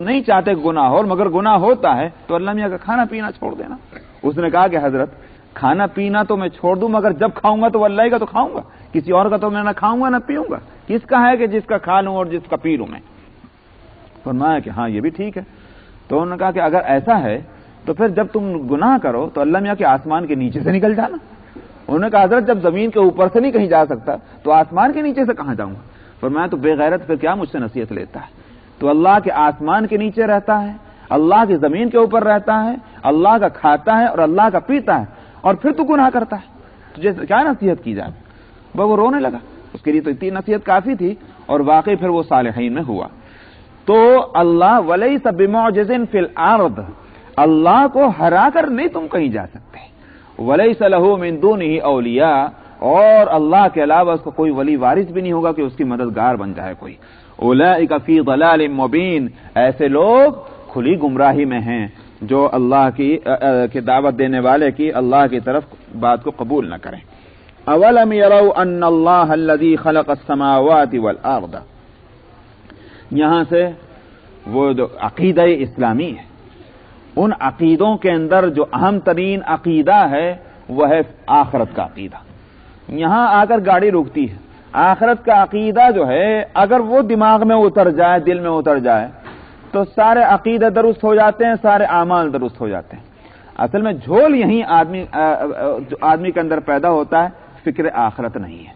نہیں چاہتے گناہ ہو، مگر گناہ ہوتا ہے تو اللہ میاں کا کھانا پینا چھوڑ دینا۔ اس نے کہا کہ حضرت کھانا پینا تو میں چھوڑ دوں، مگر جب کھاؤں گا تو اللہ ہی کا تو کھاؤں گا، کسی اور کا تو میں نہ کھاؤں گا نہ پیوں گا۔ کس کا ہے کہ جس کا کھا لوں اور جس کا پی لوں میں؟ فرمایا کہ ہاں یہ بھی ٹھیک ہے۔ تو انہوں نے کہا کہ اگر ایسا ہے تو پھر جب تم گناہ کرو تو اللہ میاں کے آسمان کے نیچے سے نکل جانا۔ انہوں نے کہا حضرت جب زمین کے اوپر سے نہیں کہیں جا سکتا تو آسمان کے نیچے سے کہاں جاؤں گا؟ فرمایا تو بے غیرت پھر کیا مجھ سے نصیحت لیتا ہے؟ تو اللہ کے آسمان کے نیچے رہتا ہے، اللہ کی زمین کے اوپر رہتا ہے، اللہ کا کھاتا ہے اور اللہ کا پیتا ہے، اور پھر تو گناہ کرتا ہے، تجھے کیا نصیحت کی جائے؟ وہ رونے لگا۔ اس کے لیے تو اتنی نصیحت کافی تھی، اور واقعی پھر وہ صالحین میں ہوا۔ تو اللہ ولیس بمعجز فی الارض، اللہ کو ہرا کر نہیں تم کہیں جا سکتے۔ ولیس لہ من دونہ اولیاء، اور اللہ کے علاوہ اس کو کوئی ولی وارث بھی نہیں ہوگا کہ اس کی مددگار بن جائے کوئی۔ اولئک فی ضلال مبین، ایسے لوگ کھلی گمراہی میں ہیں جو اللہ کی دعوت دینے والے کی اللہ کی طرف بات کو قبول نہ کریں۔ اولم یروا ان اللہ الذی خلق السماوات والارض، یہاں سے وہ جو عقیدہ اسلامی ہے، ان عقیدوں کے اندر جو اہم ترین عقیدہ ہے وہ ہے آخرت کا عقیدہ۔ یہاں آ کر گاڑی رکتی ہے، آخرت کا عقیدہ جو ہے اگر وہ دماغ میں اتر جائے، دل میں اتر جائے، تو سارے عقیدے درست ہو جاتے ہیں، سارے اعمال درست ہو جاتے ہیں۔ اصل میں جھول یہیں آدمی کے اندر پیدا ہوتا ہے، فکر آخرت نہیں ہے۔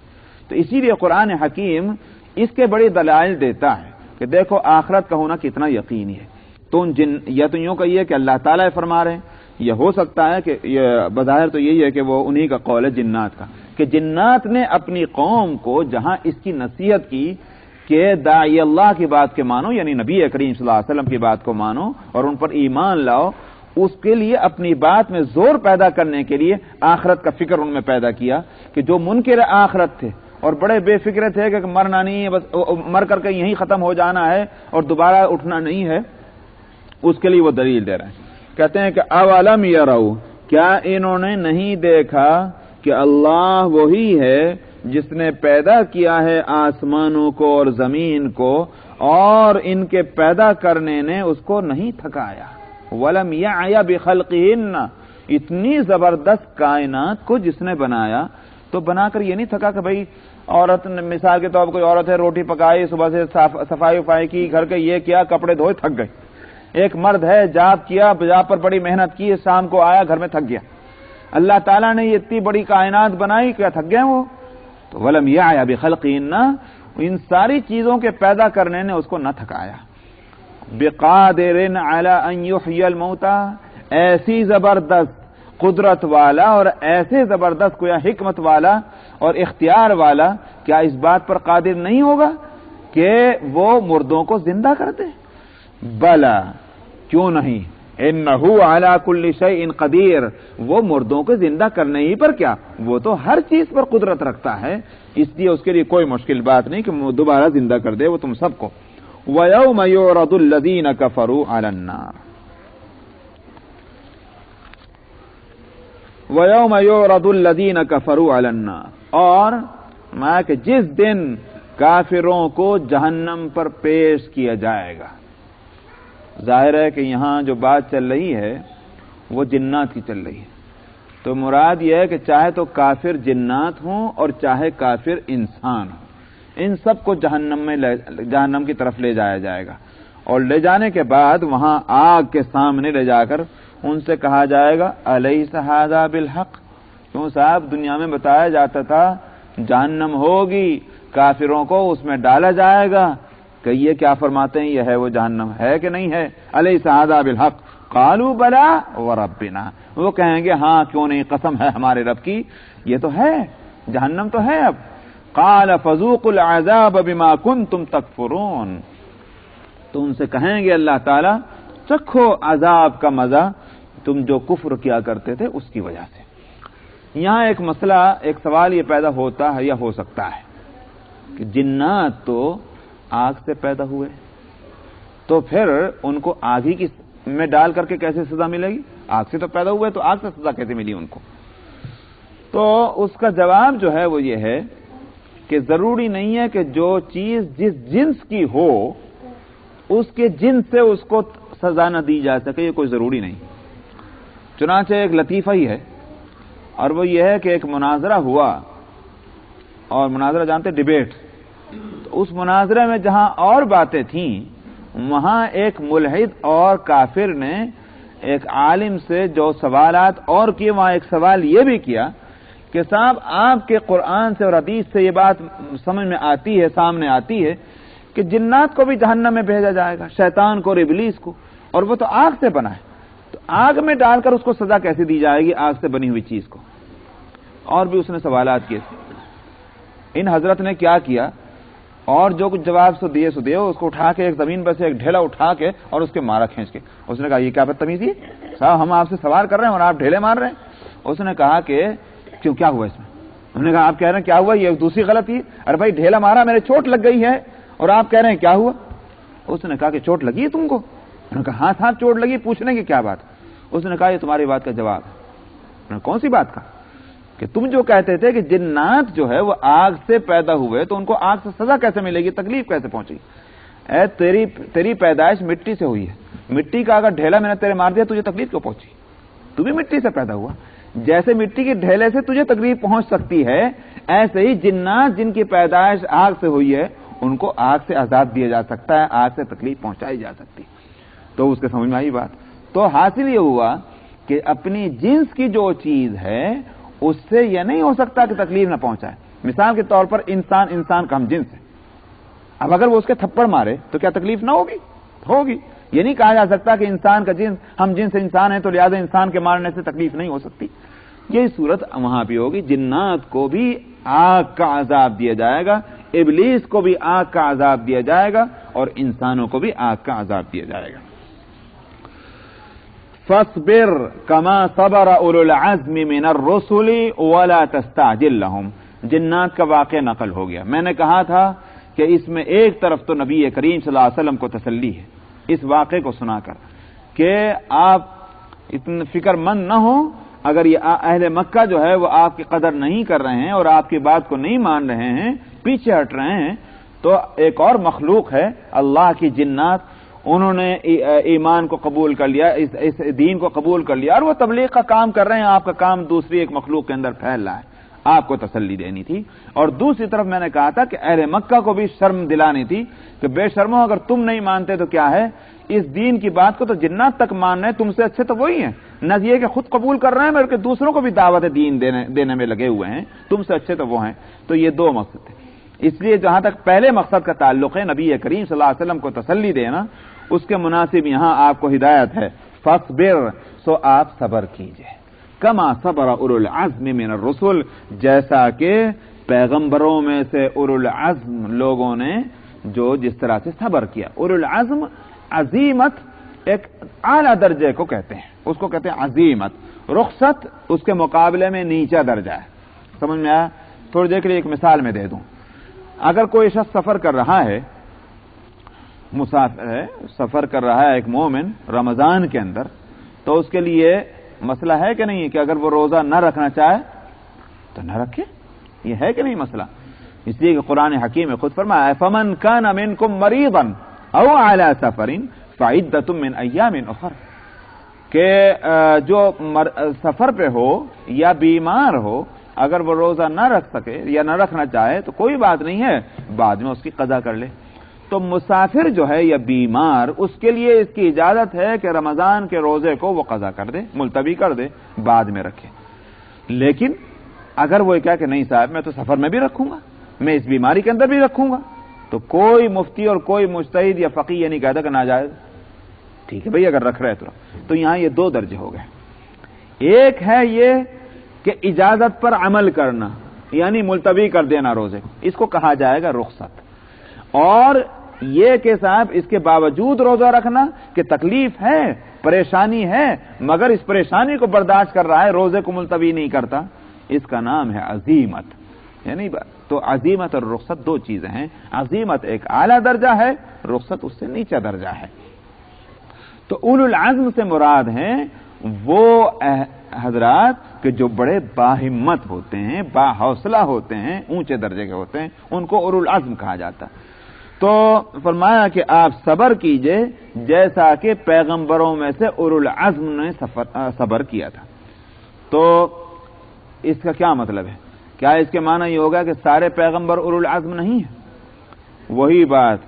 تو اسی لیے قرآن حکیم اس کے بڑی دلائل دیتا ہے کہ دیکھو آخرت کا ہونا کتنا یقینی ہے۔ تو یا تو یوں کہیے کہ اللہ تعالیٰ فرما رہے ہیں، یہ ہو سکتا ہے کہ بظاہر تو یہی ہے کہ وہ انہی کا قول ہے جنات کا، کہ جنات نے اپنی قوم کو جہاں اس کی نصیحت کی کہ داعی اللہ کی بات کے مانو، یعنی نبی کریم صلی اللہ علیہ وسلم کی بات کو مانو اور ان پر ایمان لاؤ، اس کے لیے اپنی بات میں زور پیدا کرنے کے لیے آخرت کا فکر ان میں پیدا کیا، کہ جو منکر آخرت تھے اور بڑے بے فکر تھے کہ مرنا نہیں ہے، بس مر کر کے یہیں ختم ہو جانا ہے اور دوبارہ اٹھنا نہیں ہے، اس کے لیے وہ دلیل دے رہے ہیں۔ کہتے ہیں کہ اولم یروا، کیا انہوں نے نہیں دیکھا کہ اللہ وہی ہے جس نے پیدا کیا ہے آسمانوں کو اور زمین کو، اور ان کے پیدا کرنے نے اس کو نہیں تھکایا۔ ولم یعی بخلقہن، اتنی زبردست کائنات کو جس نے بنایا تو بنا کر یہ نہیں تھکا کہ بھئی عورت، مثال کے طور پر کوئی عورت ہے، روٹی پکائی، صبح سے صفائی وفائی کی، گھر کے یہ کیا، کپڑے دھوئے، تھک گئے۔ ایک مرد ہے، جاب کیا، جاب پر بڑی محنت کی، شام کو آیا گھر میں تھک گیا۔ اللہ تعالیٰ نے یہ اتنی بڑی کائنات بنائی، کیا تھک گئے وہ؟ تو ولم یعی بخلقہن، ان ساری چیزوں کے پیدا کرنے نے اس کو نہ تھکایا۔ بقادر علی ان یحیی الموتى، ایسی زبردست قدرت والا اور ایسے زبردست کوئی حکمت والا اور اختیار والا، کیا اس بات پر قادر نہیں ہوگا کہ وہ مردوں کو زندہ کر دے؟ بلا، کیوں نہیں، انہ علی کل شیء قدیر، وہ مردوں کو زندہ کرنے ہی پر کیا، وہ تو ہر چیز پر قدرت رکھتا ہے، اس لیے اس کے لیے کوئی مشکل بات نہیں کہ دوبارہ زندہ کر دے وہ تم سب کو۔ وَيَوْمَ يُعْرَضُ الَّذِينَ كَفَرُوا عَلَى النَّارِ، وَيَوْمَ يُعْرَضُ الَّذِينَ كَفَرُوا عَلَى النَّارِ، اور میں کہ جس دن کافروں کو جہنم پر پیش کیا جائے گا۔ ظاہر ہے کہ یہاں جو بات چل رہی ہے وہ جنات کی چل رہی ہے، تو مراد یہ ہے کہ چاہے تو کافر جنات ہوں اور چاہے کافر انسان ہوں، ان سب کو جہنم کی طرف لے جایا جائے گا، اور لے جانے کے بعد وہاں آگ کے سامنے لے جا کر ان سے کہا جائے گا الیس ھذا بالحق، کیوں صاحب دنیا میں بتایا جاتا تھا جہنم ہوگی، کافروں کو اس میں ڈالا جائے گا، کہ یہ کیا فرماتے ہیں، یہ ہے وہ جہنم، ہے کہ نہیں ہے؟ الیس ھذا بالحق قالوا بلا وربنا، وہ کہیں گے ہاں کیوں نہیں، قسم ہے ہمارے رب کی، یہ تو ہے، جہنم تو ہے۔ اب قال فذوقوا العذاب بما کنتم تکفرون، تو ان سے کہیں گے اللہ تعالی چکھو عذاب کا مزہ تم جو کفر کیا کرتے تھے اس کی وجہ سے۔ یہاں ایک مسئلہ، ایک سوال یہ پیدا ہوتا ہے یا ہو سکتا ہے کہ جنات تو آگ سے پیدا ہوئے، تو پھر ان کو آگ ہی کی میں ڈال کر کے کیسے سزا ملے گی؟ آگ سے تو پیدا ہوئے تو آگ سے سزا کیسے ملی ان کو؟ تو اس کا جواب جو ہے وہ یہ ہے کہ ضروری نہیں ہے کہ جو چیز جس جنس کی ہو اس کے جن سے اس کو سزا نہ دی جا سکے، یہ کوئی ضروری نہیں۔ چنانچہ ایک لطیفہ ہی ہے، اور وہ یہ ہے کہ ایک مناظرہ ہوا، اور مناظرہ جانتے ڈیبیٹ، تو اس مناظرے میں جہاں اور باتیں تھیں وہاں ایک ملحد اور کافر نے ایک عالم سے جو سوالات اور کیے، وہاں ایک سوال یہ بھی کیا کہ صاحب آپ کے قرآن سے اور حدیث سے یہ بات سمجھ میں آتی ہے، سامنے آتی ہے کہ جنات کو بھی جہنم میں بھیجا جائے گا، شیطان کو اور ابلیس کو، اور وہ تو آگ سے بنا ہے، تو آگ میں ڈال کر اس کو سزا کیسے دی جائے گی آگ سے بنی ہوئی چیز کو؟ اور بھی اس نے سوالات کیے تھے۔ ان حضرت نے کیا کیا، اور جو کچھ جواب سو دیے اس کو اٹھا کے ایک زمین پر سے ایک ڈھیلا اٹھا کے اور اس کے مارا کھینچ کے۔ اس نے کہا یہ کیا بدتمیزی ہے صاحب، ہم آپ سے سوال کر رہے ہیں اور آپ ڈھیلے مار رہے ہیں۔ اس نے کہا کہ کیوں، کیا ہوا اس میں؟ ہم نے کہا آپ کہہ رہے ہیں کیا ہوا، یہ دوسری غلطی، ارے بھائی ڈھیلا مارا، میرے چوٹ لگ گئی ہے، اور آپ کہہ رہے ہیں کیا ہوا؟ اس نے کہا کہ چوٹ لگی ہے تم کو؟ انہوں نے کہا ہاں صاحب چوٹ لگی، پوچھنے کی کیا بات؟ اس نے کہا یہ تمہاری بات کا جواب ہے۔ انہوں نے کون سی بات کا؟ کہ تم جو کہتے تھے کہ جنات جو ہے وہ آگ سے پیدا ہوئے تو ان کو آگ سے سزا کیسے ملے گی، تکلیف کیسے پہنچے گی؟ اے تیری پیدائش مٹی سے ہوئی ہے، مٹی کا اگر ڈھیلا میں نے تیرے مار دیا تجھے تکلیف کیوں پہنچی؟ تو بھی مٹی سے پیدا ہوا، جیسے مٹی کے ڈھیلے سے تجھے تکلیف پہنچ سکتی ہے، ایسے ہی جنات جن کی پیدائش آگ سے ہوئی ہے ان کو آگ سے عذاب دیا جا سکتا ہے، آگ سے تکلیف پہنچائی جا سکتی۔ تو اس کے سمجھ میں آئی بات۔ تو حاصل یہ ہوا کہ اپنی جنس کی جو چیز ہے اس سے یہ نہیں ہو سکتا کہ تکلیف نہ پہنچائے۔ مثال کے طور پر انسان کا ہم جنس ہے، اب اگر وہ اس کے تھپڑ مارے تو کیا تکلیف نہ ہوگی؟ ہوگی۔ یہ نہیں کہا جا سکتا کہ انسان کا جنس، ہم جنس انسان ہیں تو لہذا انسان کے مارنے سے تکلیف نہیں ہو سکتی۔ یہی صورت وہاں بھی ہوگی، جنات کو بھی آگ کا عذاب دیا جائے گا، ابلیس کو بھی آگ کا عذاب دیا جائے گا، اور انسانوں کو بھی آگ کا عذاب دیا جائے گا۔ فاصبر كما صبر اولو العزم من الرسل ولا تستعجل لهم۔ جنات کا واقعہ نقل ہو گیا۔ میں نے کہا تھا کہ اس میں ایک طرف تو نبی کریم صلی اللہ علیہ وسلم کو تسلی ہے اس واقعے کو سنا کر کہ آپ اتنا فکر مند نہ ہوں، اگر یہ اہل مکہ جو ہے وہ آپ کی قدر نہیں کر رہے ہیں اور آپ کی بات کو نہیں مان رہے ہیں، پیچھے ہٹ رہے ہیں، تو ایک اور مخلوق ہے اللہ کی جنات، انہوں نے ایمان کو قبول کر لیا، اس دین کو قبول کر لیا، اور وہ تبلیغ کا کام کر رہے ہیں۔ آپ کا کام دوسری ایک مخلوق کے اندر پھیل رہا ہے، آپ کو تسلی دینی تھی۔ اور دوسری طرف میں نے کہا تھا کہ اہل مکہ کو بھی شرم دلانی تھی کہ بے شرمو، اگر تم نہیں مانتے تو کیا ہے، اس دین کی بات کو تو جنات تک مان رہے ہیں، تم سے اچھے تو وہی ہیں، نہ یہ کہ خود قبول کر رہے ہیں بلکہ دوسروں کو بھی دعوت دین دینے میں لگے ہوئے ہیں، تم سے اچھے تو وہ ہیں۔ تو یہ دو مقصد تھے۔ اس لیے جہاں تک پہلے مقصد کا تعلق ہے، نبی کریم صلی اللہ علیہ وسلم کو تسلی دینا، اس کے مناسب یہاں آپ کو ہدایت ہے، فاصبر، سو آپ صبر کیجئے، کما صبر اولو العزم من الرسل، جیسا کہ پیغمبروں میں سے اولو العزم لوگوں نے جو جس طرح سے صبر کیا۔ اولو العزم عزیمت ایک اعلیٰ درجے کو کہتے ہیں، اس کو کہتے ہیں عزیمت، رخصت اس کے مقابلے میں نیچا درجہ ہے۔ سمجھ میں آیا؟ تھوڑی دیر کے لیے ایک مثال میں دے دوں۔ اگر کوئی شخص سفر کر رہا ہے، مسافر ہے، سفر کر رہا ہے ایک مومن رمضان کے اندر، تو اس کے لیے مسئلہ ہے کہ نہیں کہ اگر وہ روزہ نہ رکھنا چاہے تو نہ رکھے، یہ ہے کہ نہیں مسئلہ؟ اس لیے کہ قرآن حکیم میں خود فرمایا فمن کان منکم مریضا او علی سفر فعدۃ من ایام اخر، کہ جو سفر پہ ہو یا بیمار ہو، اگر وہ روزہ نہ رکھ سکے یا نہ رکھنا چاہے تو کوئی بات نہیں ہے، بعد میں اس کی قضا کر لے۔ تو مسافر جو ہے یا بیمار، اس کے لیے اس کی اجازت ہے کہ رمضان کے روزے کو وہ قضا کر دے، ملتوی کر دے، بعد میں رکھے۔ لیکن اگر وہ کہا کہ نہیں صاحب میں تو سفر میں بھی رکھوں گا، میں اس بیماری کے اندر بھی رکھوں گا، تو کوئی مفتی اور کوئی مجتہد یا فقیہ یہ نہیں کہتا کہ ناجائز، ٹھیک ہے بھئی اگر رکھ رہے تو یہاں یہ دو درجے ہو گئے۔ ایک ہے یہ کہ اجازت پر عمل کرنا، یعنی ملتوی کر دینا روزے کو، اس کو کہا جائے گا رخصت، اور یہ کہ صاحب اس کے باوجود روزہ رکھنا کہ تکلیف ہے، پریشانی ہے، مگر اس پریشانی کو برداشت کر رہا ہے، روزے کو ملتوی نہیں کرتا، اس کا نام ہے عزیمت۔ یعنی تو عزیمت اور رخصت دو چیزیں ہیں، عزیمت ایک اعلیٰ درجہ ہے، رخصت اس سے نیچا درجہ ہے۔ تو اولو العزم سے مراد ہیں وہ حضرات کہ جو بڑے باہمت ہوتے ہیں، با حوصلہ ہوتے ہیں، اونچے درجے کے ہوتے ہیں، ان کو اولو العزم کہا جاتا ہے۔ تو فرمایا کہ آپ صبر کیجئے جیسا کہ پیغمبروں میں سے اولو العزم نے صبر کیا تھا۔ تو اس کا کیا مطلب ہے؟ کیا اس کے معنی یہ ہوگا کہ سارے پیغمبر اولو العزم نہیں ہیں؟ وہی بات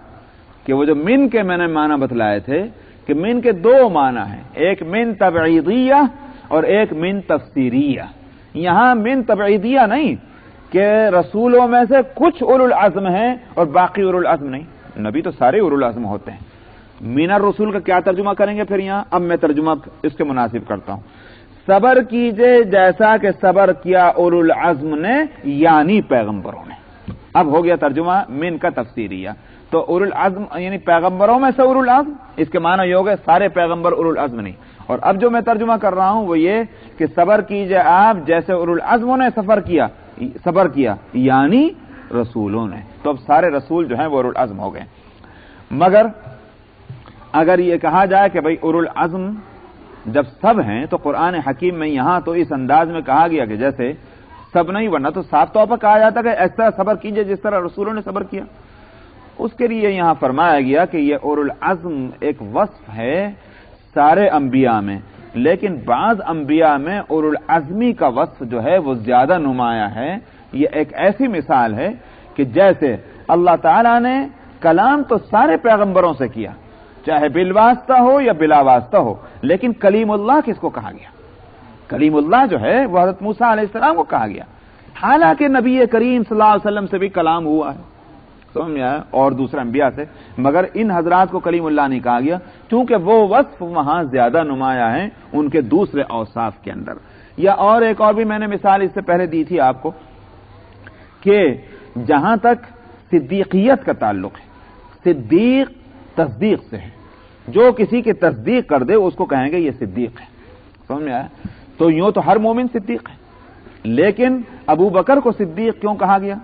کہ وہ جو من کے میں نے معنی بتلائے تھے کہ من کے دو معنی ہیں، ایک من تبعیدیہ اور ایک من تفسیریہ۔ یہاں من تبعیدیہ نہیں کہ رسولوں میں سے کچھ اولو العزم ہیں اور باقی اولو العزم نہیں، نبی تو سارے اولو العزم ہوتے ہیں۔ من الرسول کا کیا ترجمہ کریں گے پھر یہاں؟ اب میں ترجمہ اس کے مناسب کرتا ہوں۔ صبر کیجئے جیسا کہ صبر کیا اولو العزم نے یعنی پیغمبروں نے۔ اب ہو گیا ترجمہ من کا تفسیریہ۔ تو اولو العزم یعنی پیغمبروں میں سے اولو العزم، اس کے معنی یہ ہو گئے سارے پیغمبر اولو العزم نہیں۔ اور اب جو میں ترجمہ کر رہا ہوں وہ یہ کہ صبر کیجئے آپ جیسے اولو العزموں نے صبر کیا یعنی رسولوں نے۔ تو اب سارے رسول جو ہیں وہ اولو العزم ہو گئے۔ مگر اگر یہ کہا جائے کہ بھئی اولو العزم جب سب ہیں تو قرآن حکیم میں یہاں تو اس انداز میں کہا گیا کہ جیسے سب نہیں، ورنہ تو صاف طور پر کہا جاتا کہ اس طرح صبر کیجئے جس طرح رسولوں نے صبر کیا۔ اس کے لیے یہاں فرمایا گیا کہ یہ اولو العزم ایک وصف ہے سارے انبیاء میں، لیکن بعض انبیاء میں اولو العزمی کا وصف جو ہے وہ زیادہ نمایاں ہے۔ یہ ایک ایسی مثال ہے کہ جیسے اللہ تعالیٰ نے کلام تو سارے پیغمبروں سے کیا، چاہے بالواسطہ ہو یا بلا واسطہ ہو، لیکن کلیم اللہ کس کو کہا گیا؟ کلیم اللہ جو ہے وہ حضرت موسیٰ علیہ السلام کو کہا گیا، حالانکہ نبی کریم صلی اللہ علیہ وسلم سے بھی کلام ہوا ہے، سمجھ میں آیا، اور دوسرے انبیاء سے، مگر ان حضرات کو کلیم اللہ نہیں کہا گیا کیونکہ وہ وصف وہاں زیادہ نمایاں ہیں ان کے دوسرے اوصاف کے اندر۔ یا اور ایک اور بھی میں نے مثال اس سے پہلے دی تھی آپ کو کہ جہاں تک صدیقیت کا تعلق ہے، صدیق تصدیق سے ہے، جو کسی کی تصدیق کر دے اس کو کہیں گے یہ صدیق ہے، سمجھ میں آیا؟ تو یوں تو ہر مومن صدیق ہے، لیکن ابو بکر کو صدیق کیوں کہا گیا؟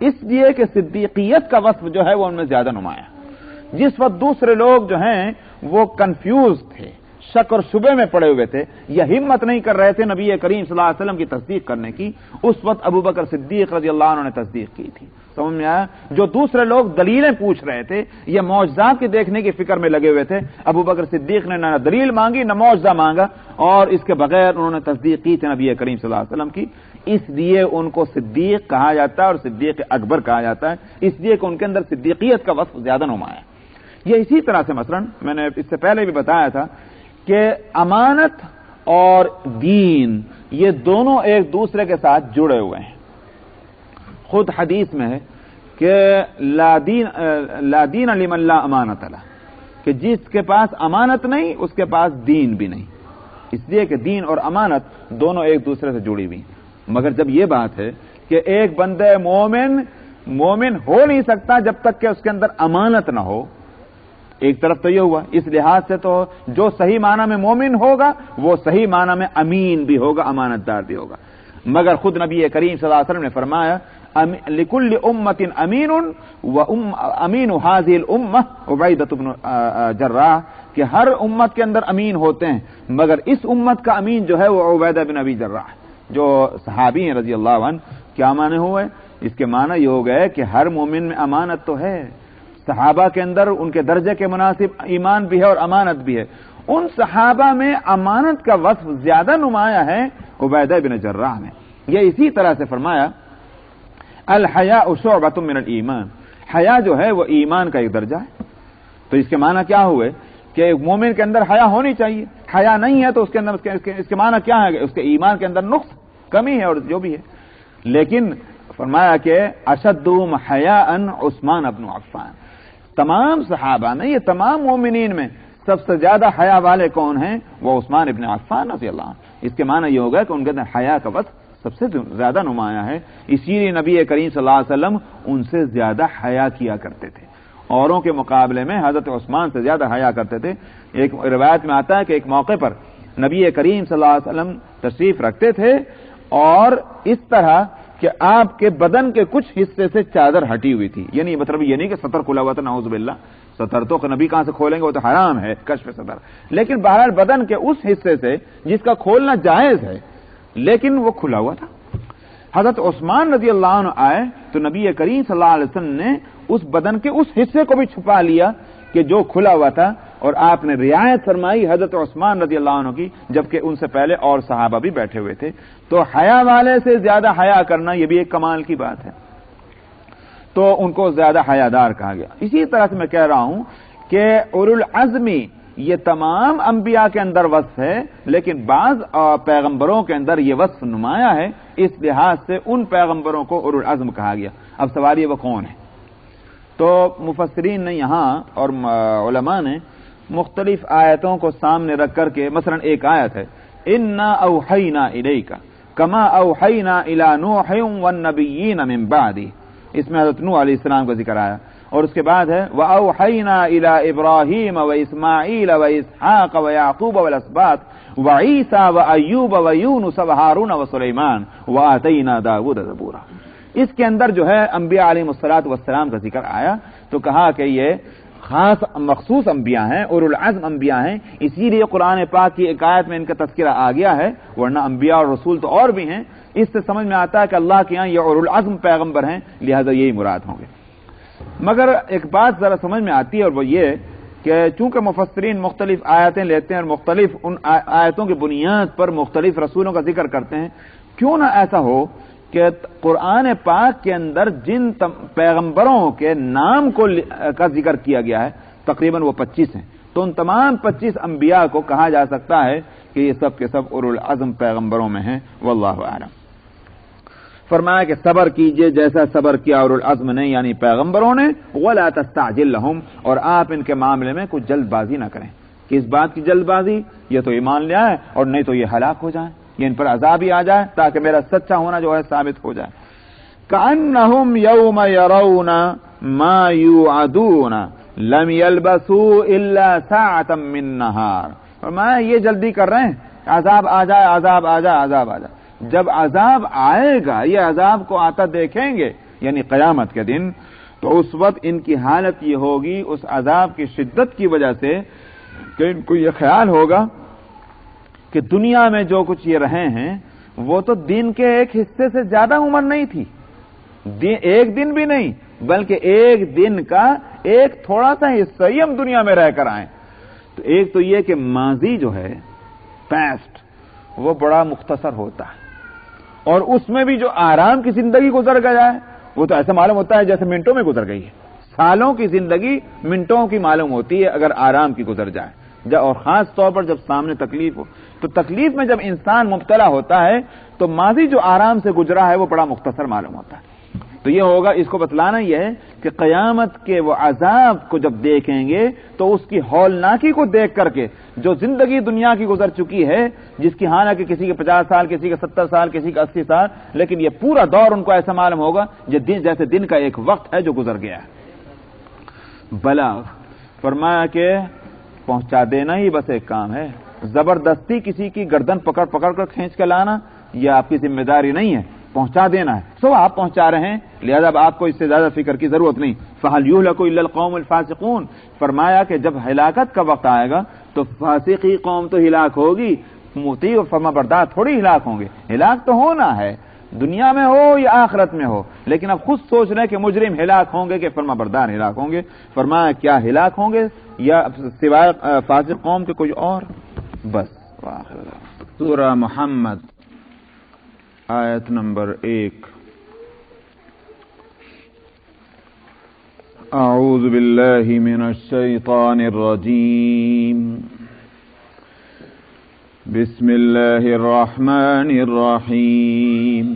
اس لیے کہ صدیقیت کا وصف جو ہے وہ ان میں زیادہ نمایاں۔ جس وقت دوسرے لوگ جو ہیں وہ کنفیوز تھے، شک اور شبے میں پڑے ہوئے تھے، یا ہمت نہیں کر رہے تھے نبی کریم صلی اللہ علیہ وسلم کی تصدیق کرنے کی، اس وقت ابو بکر صدیق رضی اللہ عنہ نے تصدیق کی تھی، سمجھ میں آیا؟ جو دوسرے لوگ دلیلیں پوچھ رہے تھے یا معجزات کے دیکھنے کی فکر میں لگے ہوئے تھے، ابو بکر صدیق نے نہ دلیل مانگی نہ معجزہ مانگا، اور اس کے بغیر انہوں نے تصدیق کی تھی نبی کریم صلی اللہ علیہ وسلم کی، اس لیے ان کو صدیق کہا جاتا ہے اور صدیق اکبر کہا جاتا ہے، اس لیے کہ ان کے اندر صدیقیت کا وصف زیادہ نمایاں ہے۔ یہ اسی طرح سے مثلا میں نے اس سے پہلے بھی بتایا تھا کہ امانت اور دین یہ دونوں ایک دوسرے کے ساتھ جڑے ہوئے ہیں۔ خود حدیث میں ہے کہ لا دین لمن لا امانت له، کہ جس کے پاس امانت نہیں اس کے پاس دین بھی نہیں، اس لیے کہ دین اور امانت دونوں ایک دوسرے سے جڑی ہوئی ہیں۔ مگر جب یہ بات ہے کہ ایک بندے مومن ہو نہیں سکتا جب تک کہ اس کے اندر امانت نہ ہو، ایک طرف تو یہ ہوا، اس لحاظ سے تو جو صحیح معنی میں مومن ہوگا وہ صحیح معنی میں امین بھی ہوگا، امانت دار بھی ہوگا۔ مگر خود نبی کریم صلی اللہ علیہ وسلم نے فرمایا لکل امت امین امین هذه الامه عبیدۃ بن جراح، کہ ہر امت کے اندر امین ہوتے ہیں مگر اس امت کا امین جو ہے وہ عبیدہ بن ابی جراح جو صحابی ہیں رضی اللہ عنہ۔ کیا معنی ہوئے؟ اس کے معنی یہ ہو گئے کہ ہر مومن میں امانت تو ہے، صحابہ کے اندر ان کے درجے کے مناسب ایمان بھی ہے اور امانت بھی ہے، ان صحابہ میں امانت کا وصف زیادہ نمایاں ہے عبیدہ بن جراح میں۔ یہ اسی طرح سے فرمایا الحیاء شعبۃ من الایمان، حیا جو ہے وہ ایمان کا ایک درجہ ہے۔ تو اس کے معنی کیا ہوئے کہ ایک مومن کے اندر حیا ہونی چاہیے، حیا نہیں ہے تو اس کے اندر اس کے معنی کیا ہے کہ اس کے ایمان کے اندر نقص کمی ہے اور جو بھی ہے۔ لیکن فرمایا کہ اشدهم حیاء عثمان بن عفان، تمام صحابہ میں یہ تمام مومنین میں سب سے زیادہ حیا والے کون ہیں؟ وہ عثمان ابن عفان رضی اللہ عنہ۔ اس کے معنی یہ ہوگا کہ ان کے اندر حیا کا وصف سب سے زیادہ نمایاں ہے، اسی لیے نبی کریم صلی اللہ علیہ وسلم ان سے زیادہ حیا کیا کرتے تھے، اوروں کے مقابلے میں حضرت عثمان سے زیادہ حیا کرتے تھے۔ ایک روایت میں آتا ہے کہ ایک موقع پر نبی کریم صلی اللہ علیہ وسلم تشریف رکھتے تھے اور اس طرح کہ آپ کے بدن کے کچھ حصے سے چادر ہٹی ہوئی تھی، یعنی مطلب یہ نہیں کہ سطر کھلا ہوا تھا، نعوذ باللہ، سطر تو نبی کہاں سے کھولیں گے، وہ تو حرام ہے کشف سطر، لیکن بہرحال بدن کے اس حصے سے جس کا کھولنا جائز ہے لیکن وہ کھلا ہوا تھا۔ حضرت عثمان رضی اللہ عنہ آئے تو نبی کریم صلی اللہ علیہ وسلم نے اس بدن کے اس حصے کو بھی چھپا لیا کہ جو کھلا ہوا تھا، اور آپ نے رعایت فرمائی حضرت عثمان رضی اللہ عنہ کی، جبکہ ان سے پہلے اور صحابہ بھی بیٹھے ہوئے تھے۔ تو حیا والے سے زیادہ حیا کرنا یہ بھی ایک کمال کی بات ہے، تو ان کو زیادہ حیادار کہا گیا۔ اسی طرح سے میں کہہ رہا ہوں کہ اولو العزمی یہ تمام انبیاء کے اندر وصف ہے، لیکن بعض پیغمبروں کے اندر یہ وصف نمایاں ہے، اس لحاظ سے ان پیغمبروں کو اولو العزم کہا گیا۔ اب سوال یہ وہ کون ہے؟ تو مفسرین نے یہاں اور علماء نے مختلف آیتوں کو سامنے رکھ کر کے، مثلا ایک آیت ہے انا اوحینا الیک کما اوحینا الی نوح والنبیین من بعدہ، اس میں حضرت نوح علیہ السلام کا ذکر آیا، اور اس کے بعد ہے وَأَوْحَيْنَا إِلَىٰ إِبْرَاهِيمَ وَإِسْمَاعِيلَ وَإِسْحَاقَ وَيَعْقُوبَ وَالْأَسْبَاطِ وَعِيسَىٰ وَأَيُّوبَ وَيُونُسَ وَهَارُونَ وَسُلَيْمَانَ وَآتَيْنَا دَاوُودَ زَبُورًا۔ اس کے اندر جو ہے انبیاء علیہم الصلاۃ والسلام کا ذکر آیا، تو کہا کہ یہ خاص مخصوص انبیاء ہیں، اولو العزم انبیاء ہیں، اسی لیے قرآن پاک کی ایک آیت میں ان کا تذکرہ آ گیا ہے، ورنہ انبیاء اور رسول تو اور بھی ہیں۔ اس سے سمجھ میں آتا ہے کہ اللہ کے یہاں یہ اولو العزم پیغمبر ہیں، لہذا یہی مراد ہوں گے۔ مگر ایک بات ذرا سمجھ میں آتی ہے، اور وہ یہ کہ چونکہ مفسرین مختلف آیتیں لیتے ہیں اور مختلف ان آیتوں کی بنیاد پر مختلف رسولوں کا ذکر کرتے ہیں، کیوں نہ ایسا ہو کہ قرآن پاک کے اندر جن پیغمبروں کے نام کا ذکر کیا گیا ہے تقریباً وہ 25 ہیں، تو ان تمام 25 انبیاء کو کہا جا سکتا ہے کہ یہ سب کے سب اولو العزم پیغمبروں میں ہیں، واللہ اعلم۔ فرمایا کہ صبر کیجئے جیسا صبر کیا اولو العزم نے یعنی پیغمبروں نے، ولا تستعجل لهم، اور آپ ان کے معاملے میں کچھ جلد بازی نہ کریں۔ کس بات کی جلد بازی؟ یہ تو ایمان لے آئے اور نہیں تو یہ ہلاک ہو جائیں، یہ ان پر عذاب ہی آ جائے تاکہ میرا سچا ہونا جو ہے ثابت ہو جائے۔ کأنہم یوم یرون ما یوعدون لم یلبثوا الا ساعة من نہار۔ فرمایا یہ جلدی کر رہے ہیں عذاب آ جائے، عذاب آ جائے، عذاب آ جائے۔ جب عذاب آئے گا، یہ عذاب کو آتا دیکھیں گے یعنی قیامت کے دن، تو اس وقت ان کی حالت یہ ہوگی اس عذاب کی شدت کی وجہ سے کہ ان کو یہ خیال ہوگا کہ دنیا میں جو کچھ یہ رہے ہیں وہ تو دن کے ایک حصے سے زیادہ عمر نہیں تھی، ایک دن بھی نہیں بلکہ ایک دن کا ایک تھوڑا سا حصہ ہی ہم دنیا میں رہ کر آئیں۔ تو ایک تو یہ کہ ماضی جو ہے پاسٹ وہ بڑا مختصر ہوتا ہے، اور اس میں بھی جو آرام کی زندگی گزر گیا ہے وہ تو ایسا معلوم ہوتا ہے جیسے منٹوں میں گزر گئی ہے۔ سالوں کی زندگی منٹوں کی معلوم ہوتی ہے اگر آرام کی گزر جائے، اور خاص طور پر جب سامنے تکلیف ہو، تو تکلیف میں جب انسان مبتلا ہوتا ہے تو ماضی جو آرام سے گزرا ہے وہ بڑا مختصر معلوم ہوتا ہے۔ تو یہ ہوگا، اس کو بتلانا یہ ہے کہ قیامت کے وہ عذاب کو جب دیکھیں گے تو اس کی ہولناکی کو دیکھ کر کے جو زندگی دنیا کی گزر چکی ہے، جس کی حالانکہ کسی کے 50 سال، کسی کے 70 سال، کسی کا 80 سال، لیکن یہ پورا دور ان کو ایسا معلوم ہوگا جیسے دن کا ایک وقت ہے جو گزر گیا ہے۔ بلاغ، فرمایا کہ پہنچا دینا ہی بس ایک کام ہے، زبردستی کسی کی گردن پکڑ کر کھینچ کے لانا یہ آپ کی ذمہ داری نہیں ہے، پہنچا دینا ہے۔ سو آپ پہنچا رہے ہیں، لہذا اب آپ کو اس سے زیادہ فکر کی ضرورت نہیں۔ فَهَلْ يُهْلَكُ إِلَّا الْقَوْمُ الْفَاسِقُونَ، فرمایا کہ جب ہلاکت کا وقت آئے گا تو فاسقی قوم تو ہلاک ہوگی، مطیع و فرما بردار تھوڑی ہلاک ہوں گے۔ ہلاک تو ہونا ہے، دنیا میں ہو یا آخرت میں ہو، لیکن اب خود سوچ رہے ہیں کہ مجرم ہلاک ہوں گے کہ فرما بردار ہلاک ہوں گے۔ فرمایا کیا ہلاک ہوں گے یا سوائے فاسق قوم کے کوئی اور؟ بس سورہ محمد آیت نمبر 1۔ اعوذ باللہ من الشیطان الرجیم، بسم اللہ الرحمن الرحیم۔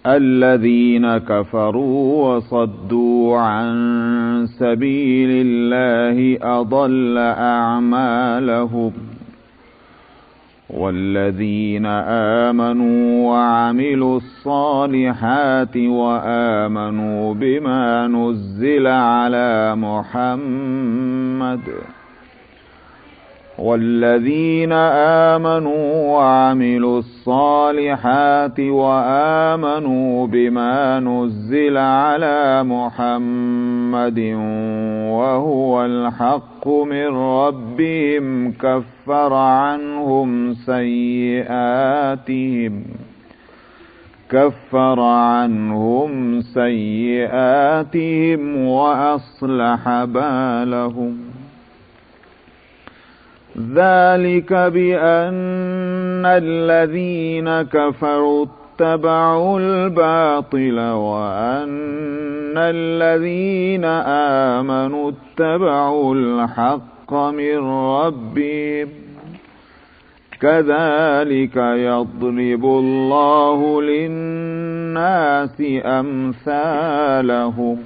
الذین کفروا وصدوا عن سبیل اللہ اضل اعمالهم والذین آمنوا وعملوا الصالحات وآمنوا بما نزل على محمد والذين آمنوا وعملوا الصالحات وآمنوا بما نزل على محمد وهو الحق من ربهم كفر عنهم سيئاتهم وأصلح بالهم ذلك بأن الذين كفروا اتبعوا الباطل وأن الذين آمنوا اتبعوا الحق من ربهم كذلك يضرب الله للناس أمثالهم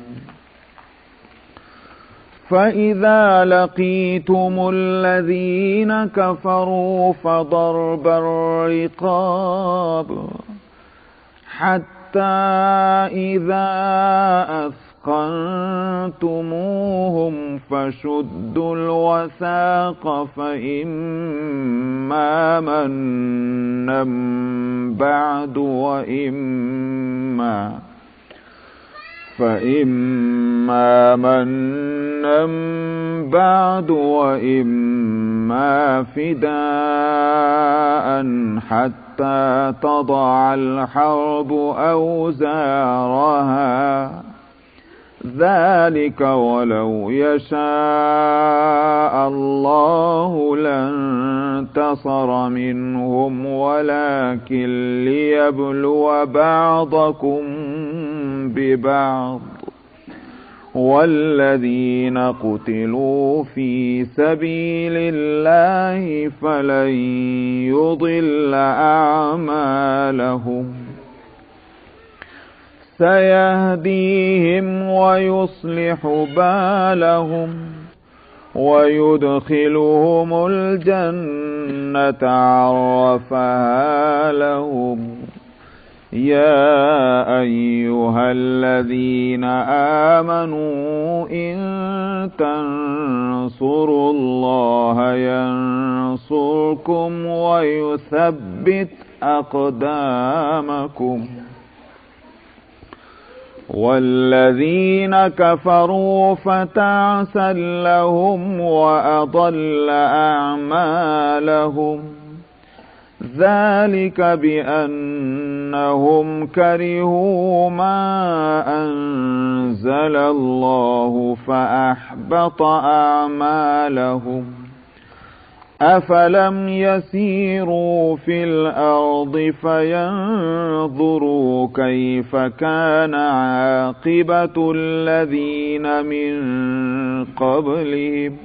فإذا لقيتم الذين كفروا فضرب الرقاب حتى إذا أثخنتموهم فشدوا الوثاق فإما منا بعد وإما فداء حتى تضع الحرب أوزارها ذلك ولو يشاء الله لانتصر منهم ولكن ليبلو بعضكم ببعض والذين قتلوا في سبيل الله فلن يضل أعمالهم سيهديهم ويصلح بالهم ويدخلهم الجنة عرفها لهم يا أيها الذين آمنوا إن تنصروا الله ينصركم ويثبت أقدامكم والذين كفروا فتعسا لهم وأضل أعمالهم ذلك بأنهم كرهوا ما أنزل الله فأحبط أعمالهم أفلم يسيروا في الأرض فينظروا كيف كان عاقبة الذين من قبلهم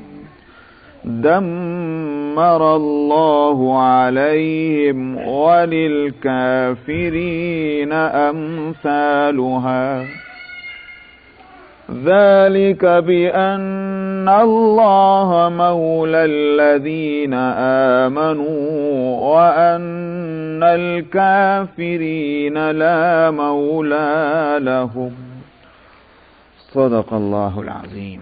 دمر الله عليهم وللكافرين أمثالها ذلك بأن الله مولى الذين آمنوا وأن الكافرين لا مولى لهم صدق الله العظيم.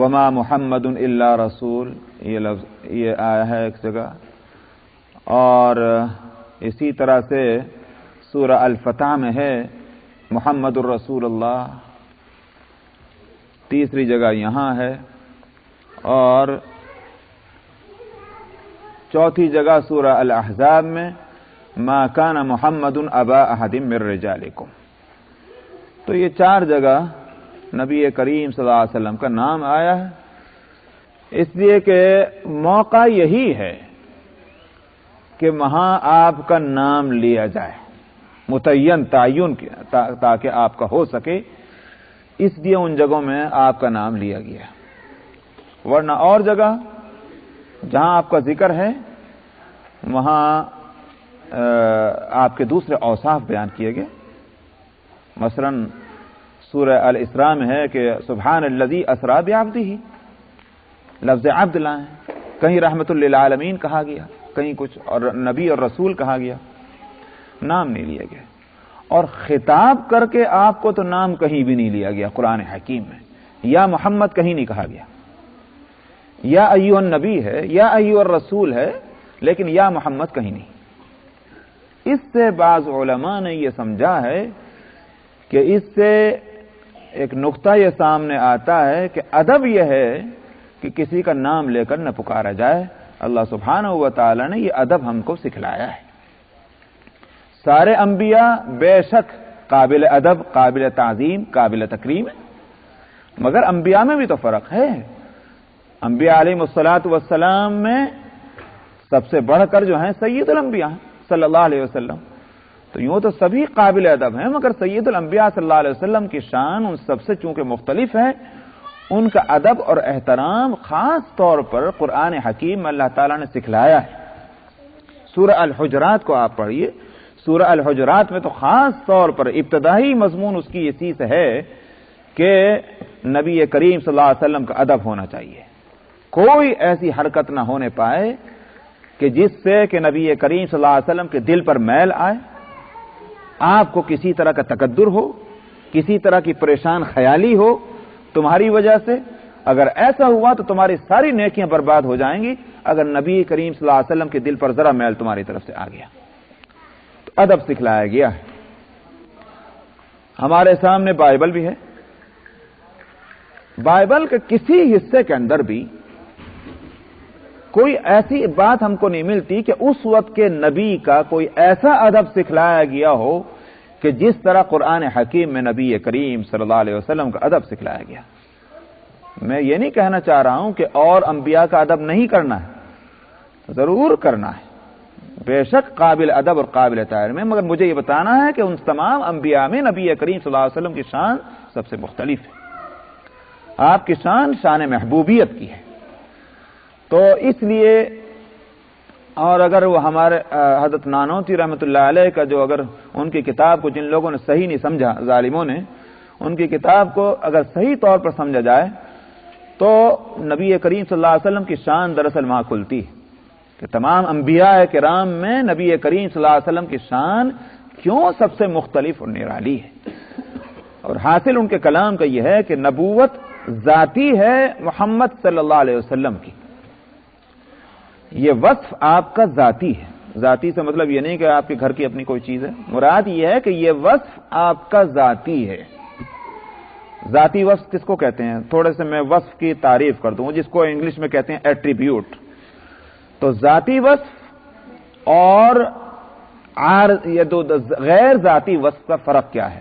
وما محمد الا رسول، یہ لفظ یہ آیا ہے ایک جگہ، اور اسی طرح سے سورہ الفتح میں ہے محمد الرسول اللہ، تیسری جگہ یہاں ہے، اور چوتھی جگہ سورہ الاحزاب میں ما کان محمد ابا احد من رجالکم۔ تو یہ 4 جگہ نبی کریم صلی اللہ علیہ وسلم کا نام آیا ہے، اس لیے کہ موقع یہی ہے کہ وہاں آپ کا نام لیا جائے، متعین تعین تاکہ آپ کا ہو سکے، اس لیے ان جگہوں میں آپ کا نام لیا گیا، ورنہ اور جگہ جہاں آپ کا ذکر ہے وہاں آپ کے دوسرے اوصاف بیان کیے گئے۔ مثلا سورہ الاسراء میں ہے کہ سبحان الذی اسری بعبدہ، لفظ عبد لائیں، کہیں رحمت للعالمین کہا گیا، کہیں کچھ اور نبی اور رسول کہا گیا، نام نہیں لیا گیا، اور خطاب کر کے آپ کو تو نام کہیں بھی نہیں لیا گیا قرآن حکیم میں، یا محمد کہیں نہیں کہا گیا، یا ایھا النبی ہے، یا ایھا الرسول ہے، لیکن یا محمد کہیں نہیں۔ اس سے بعض علماء نے یہ سمجھا ہے کہ اس سے ایک نقطہ یہ سامنے آتا ہے کہ ادب یہ ہے کہ کسی کا نام لے کر نہ پکارا جائے۔ اللہ سبحانہ و تعالی نے یہ ادب ہم کو سکھلایا ہے۔ سارے انبیاء بے شک قابل ادب، قابل تعظیم، قابل تکریم ہے، مگر انبیاء میں بھی تو فرق ہے۔ انبیاء علیہ الصلوۃ والسلام میں سب سے بڑھ کر جو ہیں سید الانبیاء صلی اللہ علیہ وسلم، تو یوں تو سبھی قابل ادب ہیں، مگر سید الانبیاء صلی اللہ علیہ وسلم کی شان ان سب سے چونکہ مختلف ہے، ان کا ادب اور احترام خاص طور پر قرآن حکیم میں اللہ تعالیٰ نے سکھلایا ہے۔ سورہ الحجرات کو آپ پڑھیے، سورہ الحجرات میں تو خاص طور پر ابتدائی مضمون اس کی یہ چیز ہے کہ نبی کریم صلی اللہ علیہ وسلم کا ادب ہونا چاہیے، کوئی ایسی حرکت نہ ہونے پائے کہ جس سے کہ نبی کریم صلی اللہ علیہ وسلم کے دل پر میل آئے، آپ کو کسی طرح کا تکدر ہو، کسی طرح کی پریشان خیالی ہو تمہاری وجہ سے۔ اگر ایسا ہوا تو تمہاری ساری نیکیاں برباد ہو جائیں گی، اگر نبی کریم صلی اللہ علیہ وسلم کے دل پر ذرا میل تمہاری طرف سے آ گیا تو ادب سکھلایا گیا ہے۔ ہمارے سامنے بائبل بھی ہے، بائبل کے کسی حصے کے اندر بھی کوئی ایسی بات ہم کو نہیں ملتی کہ اس وقت کے نبی کا کوئی ایسا ادب سکھلایا گیا ہو کہ جس طرح قرآن حکیم میں نبی کریم صلی اللہ علیہ وسلم کا ادب سکھلایا گیا۔ میں یہ نہیں کہنا چاہ رہا ہوں کہ اور انبیاء کا ادب نہیں کرنا ہے، ضرور کرنا ہے، بے شک قابل ادب اور قابل تعظیم ہے، مگر مجھے یہ بتانا ہے کہ ان تمام انبیاء میں نبی کریم صلی اللہ علیہ وسلم کی شان سب سے مختلف ہے۔ آپ کی شان شان محبوبیت کی ہے، تو اس لیے، اور اگر وہ ہمارے حضرت نانوتوی رحمۃ اللہ علیہ کا جو اگر ان کی کتاب کو جن لوگوں نے صحیح نہیں سمجھا، ظالموں نے ان کی کتاب کو اگر صحیح طور پر سمجھا جائے تو نبی کریم صلی اللہ علیہ وسلم کی شان دراصل وہاں کھلتی ہے کہ تمام انبیاء کرام میں نبی کریم صلی اللہ علیہ وسلم کی شان کیوں سب سے مختلف اور نرالی ہے۔ اور حاصل ان کے کلام کا یہ ہے کہ نبوت ذاتی ہے محمد صلی اللہ علیہ وسلم کی، یہ وصف آپ کا ذاتی ہے۔ ذاتی سے مطلب یہ نہیں کہ آپ کے گھر کی اپنی کوئی چیز ہے، مراد یہ ہے کہ یہ وصف آپ کا ذاتی ہے۔ ذاتی وصف کس کو کہتے ہیں؟ تھوڑے سے میں وصف کی تعریف کر دوں، جس کو انگلش میں کہتے ہیں ایٹریبیوٹ۔ تو ذاتی وصف اور یہ دو غیر ذاتی وصف کا فرق کیا ہے؟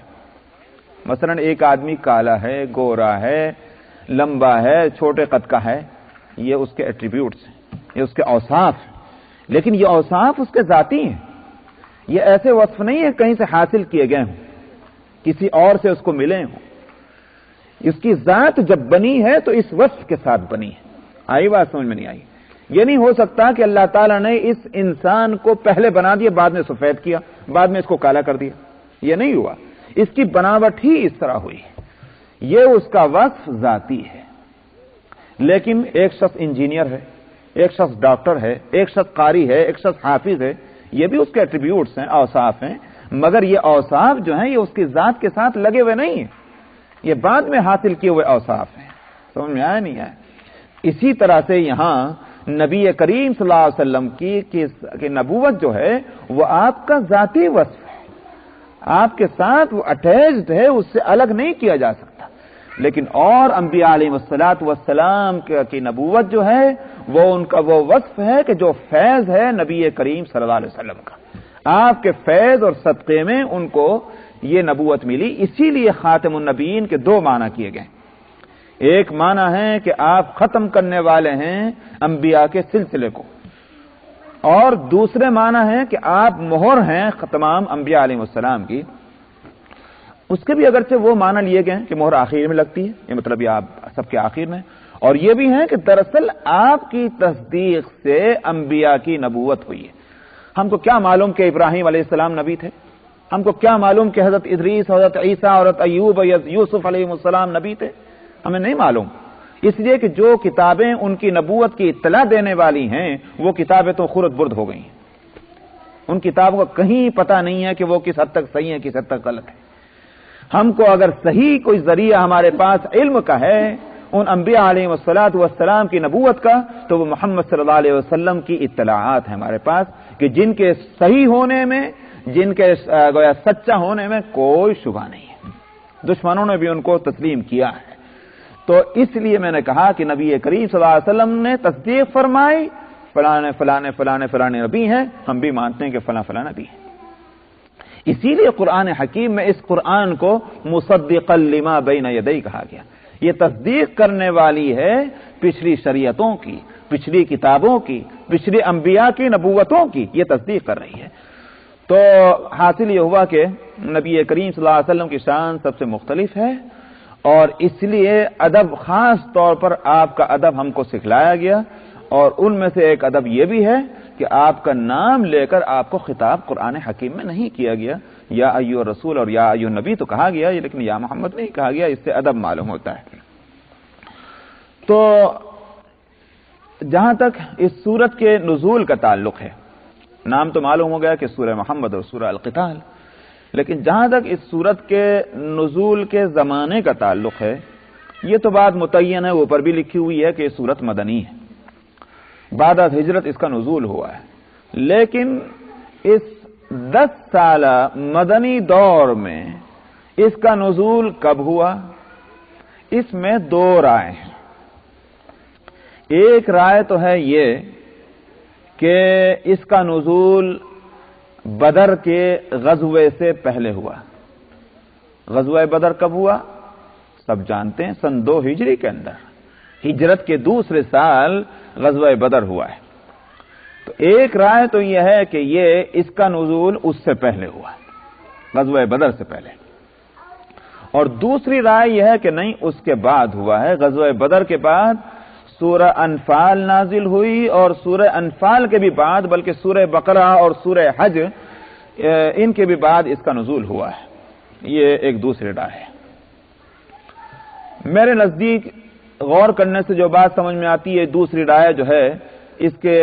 مثلا ایک آدمی کالا ہے، گورا ہے، لمبا ہے، چھوٹے قد کا ہے، یہ اس کے ایٹریبیوٹس ہیں، یہ اس کے اوصاف ہیں، لیکن یہ اوصاف اس کے ذاتی ہیں، یہ ایسے وصف نہیں ہے کہیں سے حاصل کیے گئے ہوں، کسی اور سے اس کو ملے ہوں۔ اس کی ذات جب بنی ہے تو اس وصف کے ساتھ بنی ہے۔ آئی بات سمجھ میں نہیں آئی؟ یہ نہیں ہو سکتا کہ اللہ تعالیٰ نے اس انسان کو پہلے بنا دیا، بعد میں سفید کیا، بعد میں اس کو کالا کر دیا، یہ نہیں ہوا، اس کی بناوٹ ہی اس طرح ہوئی، یہ اس کا وصف ذاتی ہے۔ لیکن ایک شخص انجینئر ہے، ایک شخص ڈاکٹر ہے، ایک شخص قاری ہے، ایک شخص حافظ ہے، یہ بھی اس کے ایٹریبیوٹس ہیں، اوصاف ہیں، مگر یہ اوصاف جو ہیں یہ اس کی ذات کے ساتھ لگے ہوئے نہیں ہیں، یہ بعد میں حاصل کیے ہوئے اوصاف ہیں۔ سمجھ میں آیا نہیں آیا؟ اسی طرح سے یہاں نبی کریم صلی اللہ علیہ وسلم کی نبوت جو ہے وہ آپ کا ذاتی وصف ہے، آپ کے ساتھ وہ اٹیچڈ ہے، اس سے الگ نہیں کیا جا سکتا. لیکن اور انبیاء علیہ الصلوۃ والسلام کی نبوت جو ہے وہ ان کا وہ وصف ہے کہ جو فیض ہے نبی کریم صلی اللہ علیہ وسلم کا، آپ کے فیض اور صدقے میں ان کو یہ نبوت ملی. اسی لیے خاتم النبیین کے دو معنی کیے گئے. ایک معنی ہے کہ آپ ختم کرنے والے ہیں انبیاء کے سلسلے کو، اور دوسرے معنی ہے کہ آپ مہر ہیں تمام انبیاء علیہ السلام کی. اس کے بھی اگرچہ وہ معنی لیے گئے ہیں کہ مہر آخر میں لگتی ہے، یہ مطلب یہ آپ سب کے آخر میں، اور یہ بھی ہے کہ دراصل آپ کی تصدیق سے انبیاء کی نبوت ہوئی ہے. ہم کو کیا معلوم کہ ابراہیم علیہ السلام نبی تھے؟ ہم کو کیا معلوم کہ حضرت ادریس، حضرت عیسیٰ، حضرت ایوب، یوسف علیہ السلام نبی تھے؟ ہمیں نہیں معلوم. اس لیے کہ جو کتابیں ان کی نبوت کی اطلاع دینے والی ہیں وہ کتابیں تو خرد برد ہو گئی ہیں. ان کتابوں کا کہیں پتہ نہیں ہے کہ وہ کس حد تک صحیح ہے، کس حد تک غلط ہے. ہم کو اگر صحیح کوئی ذریعہ ہمارے پاس علم کا ہے ان انبیاء علیہ الصلوۃ والسلام کی نبوت کا، تو وہ محمد صلی اللہ علیہ وسلم کی اطلاعات ہیں ہمارے پاس، کہ جن کے صحیح ہونے میں، جن کے گویا سچا ہونے میں کوئی شبہ نہیں ہے. دشمنوں نے بھی ان کو تسلیم کیا ہے. تو اس لیے میں نے کہا کہ نبی کریم صلی اللہ علیہ وسلم نے تصدیق فرمائی، فلانے فلانے فلانے فلانے نبی ہیں، ہم بھی مانتے ہیں کہ فلاں فلاں نبی ہیں. اسی لیے قرآن حکیم میں اس قرآن کو مصدقا لما بین یدی کہا گیا. یہ تصدیق کرنے والی ہے پچھلی شریعتوں کی، پچھلی کتابوں کی، پچھلی انبیاء کی نبوتوں کی، یہ تصدیق کر رہی ہے. تو حاصل یہ ہوا کہ نبی کریم صلی اللہ علیہ وسلم کی شان سب سے مختلف ہے، اور اس لیے ادب خاص طور پر آپ کا ادب ہم کو سکھلایا گیا. اور ان میں سے ایک ادب یہ بھی ہے کہ آپ کا نام لے کر آپ کو خطاب قرآن حکیم میں نہیں کیا گیا. یا ایھا الرسول اور یا ایھا النبی تو کہا گیا، لیکن یا محمد نہیں کہا گیا. اس سے ادب معلوم ہوتا ہے. تو جہاں تک اس سورت کے نزول کا تعلق ہے، نام تو معلوم ہو گیا کہ سورہ محمد اور سورہ القتال، لیکن جہاں تک اس سورت کے نزول کے زمانے کا تعلق ہے، یہ تو بات متعین ہے، اوپر بھی لکھی ہوئی ہے کہ یہ سورت مدنی ہے، بعد از ہجرت اس کا نزول ہوا ہے. لیکن اس 10 سالہ مدنی دور میں اس کا نزول کب ہوا؟ اس میں دو رائے ہیں. ایک رائے تو ہے یہ کہ اس کا نزول بدر کے غزوے سے پہلے ہوا. غزوہ بدر کب ہوا؟ سب جانتے ہیں، سن 2 ہجری کے اندر، ہجرت کے دوسرے سال غزوہ بدر ہوا ہے. تو ایک رائے تو یہ ہے کہ یہ اس کا نزول اس سے پہلے ہوا، غزوہ بدر سے پہلے. اور دوسری رائے یہ ہے کہ نہیں، اس کے بعد ہوا ہے. غزوہ بدر کے بعد سورہ انفال نازل ہوئی، اور سورہ انفال کے بھی بعد، بلکہ سورہ بقرہ اور سورہ حج ان کے بھی بعد اس کا نزول ہوا ہے. یہ ایک دوسری رائے ہے. میرے نزدیک غور کرنے سے جو بات سمجھ میں آتی ہے، دوسری رائے جو ہے اس کے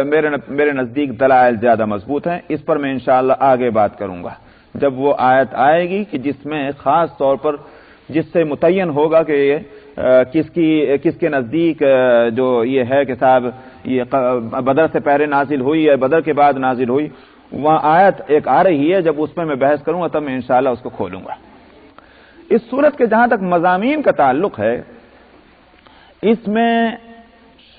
میرے نزدیک دلائل زیادہ مضبوط ہیں. اس پر میں انشاءاللہ آگے بات کروں گا جب وہ آیت آئے گی کہ جس میں خاص طور پر جس سے متعین ہوگا کہ یہ کس کے نزدیک جو یہ ہے کہ صاحب یہ بدر سے پہلے نازل ہوئی ہے، بدر کے بعد نازل ہوئی، وہاں آیت ایک آ رہی ہے. جب اس میں بحث کروں گا تب میں انشاءاللہ اس کو کھولوں گا. اس سورت کے جہاں تک مضامین کا تعلق ہے، اس میں